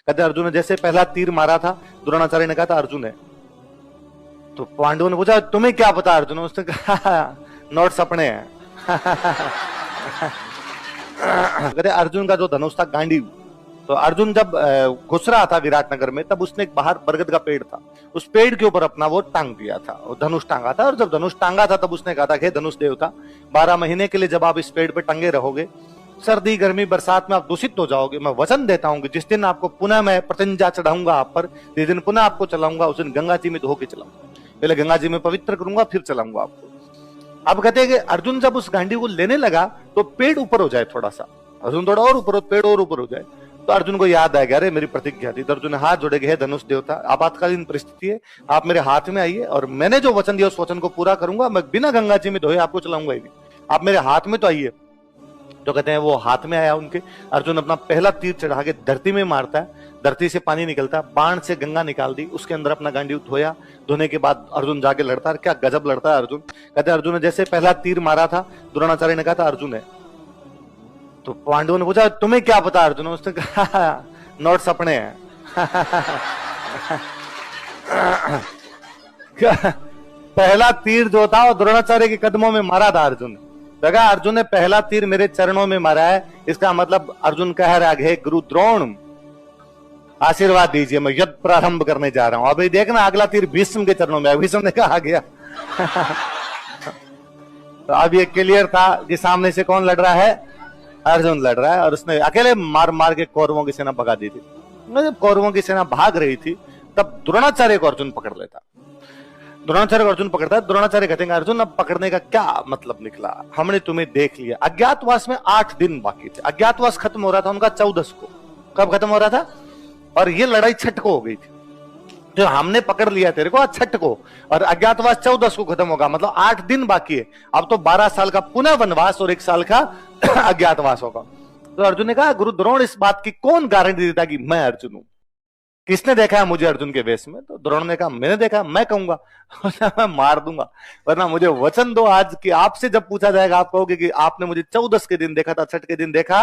कहते अर्जुन ने जैसे पहला तीर मारा था, द्रोणाचार्य ने कहा था अर्जुन है। तो पांडवों ने पूछा तुम्हें क्या पता अर्जुन? उसने कहा नोट्स अपने हैं। कहते अर्जुन का जो धनुष था गांडीव। तो अर्जुन जब घुस रहा था विराटनगर में, तब उसने एक बाहर बरगद का पेड़ था, उस पेड़ के ऊपर अपना वो टांग दिया था, वो धनुष टांगा था। और जब धनुष टांगा था तब उसने कहा था हे धनुष देवता, 12 महीने के लिए जब आप इस पेड़ पे टंगे रहोगे, सर्दी गर्मी बरसात में आप दूषित हो जाओगे, मैं वचन देता हूं कि जिस दिन आपको पुनः मैं प्रतिज्ञा चढ़ाऊंगा आप पर, जिस दिन पुनः आपको चलाऊंगा, उस दिन गंगा जी में धो के चलाऊंगा, पहले गंगा जी में पवित्र करूंगा फिर चलाऊंगा आपको। अब कहते हैं कि अर्जुन जब उस गांडी को लेने लगा तो पेड़ ऊपर हो जाए थोड़ा सा, अर्जुन थोड़ा और ऊपर हो, पेड़ और ऊपर हो जाए। तो अर्जुन को याद आएगा अरे मेरी प्रतिज्ञा थी। तो अर्जुन ने हाथ जोड़े, हे धनुष देवता, आपातकालीन परिस्थिति है, आप मेरे हाथ में आइए और मैंने जो वचन दिया उस वचन को पूरा करूंगा, मैं बिना गंगा जी में धोए आपको चलाऊंगा ही नहीं, आप मेरे हाथ में तो आइए। तो कहते हैं वो हाथ में आया उनके। अर्जुन अपना पहला तीर चढ़ा के धरती में मारता है, धरती से पानी निकलता है, बाण से गंगा निकाल दी, उसके अंदर अपना गांडीव धोया, धोने के बाद अर्जुन जाके लड़ता है। क्या गजब लड़ता है अर्जुन। कहते हैं अर्जुन ने जैसे पहला तीर मारा था, द्रोणाचार्य ने कहा था अर्जुन है। तो पांडवों ने पूछा तुम्हें क्या पता अर्जुन? उसने कहा नोट्स अपने हैं। पहला तीर जो था वो द्रोणाचार्य के कदमों में मारा था अर्जुन ने। लगा अर्जुन ने पहला तीर मेरे चरणों में मारा है, इसका मतलब अर्जुन कह रहा है गुरु द्रोण आशीर्वाद दीजिए, मैं युद्ध प्रारंभ करने जा रहा हूं। अभी देखना अगला तीर भीष्म के चरणों में, भीष्म ने कहा आ गया। तो अब ये क्लियर था कि सामने से कौन लड़ रहा है, अर्जुन लड़ रहा है। और उसने अकेले मार मार के कौरवों की सेना भगा दी थी। जब कौरवों की सेना भाग रही थी तब द्रोणाचार्य को अर्जुन पकड़ लेता, द्रोणाचार्य को अर्जुन पकड़ता है। द्रोणाचार्य कहते हैं अर्जुन अब पकड़ने का क्या मतलब निकला, हमने तुम्हें देख लिया। अज्ञातवास में 8 दिन बाकी थे, अज्ञातवास खत्म हो रहा था उनका 14 को। कब खत्म हो रहा था? और ये लड़ाई 6 को हो गई थी। जो हमने पकड़ लिया तेरे को 6 को, और अज्ञातवास 14 को खत्म होगा, मतलब 8 दिन बाकी है। अब तो 12 साल का पुनः वनवास और 1 साल का अज्ञातवास होगा। तो अर्जुन ने कहा गुरु द्रोण इस बात की कौन गारंटी देता कि मैं अर्जुन हूं, किसने देखा है मुझे अर्जुन के वेश में? तो द्रोण ने कहा मैंने देखा, मैं कहूंगा मैं मार दूंगा, वरना मुझे वचन दो आज कि आपसे जब पूछा जाएगा आप कहोगे कि आपने मुझे 14 के दिन देखा था, 6 के दिन देखा,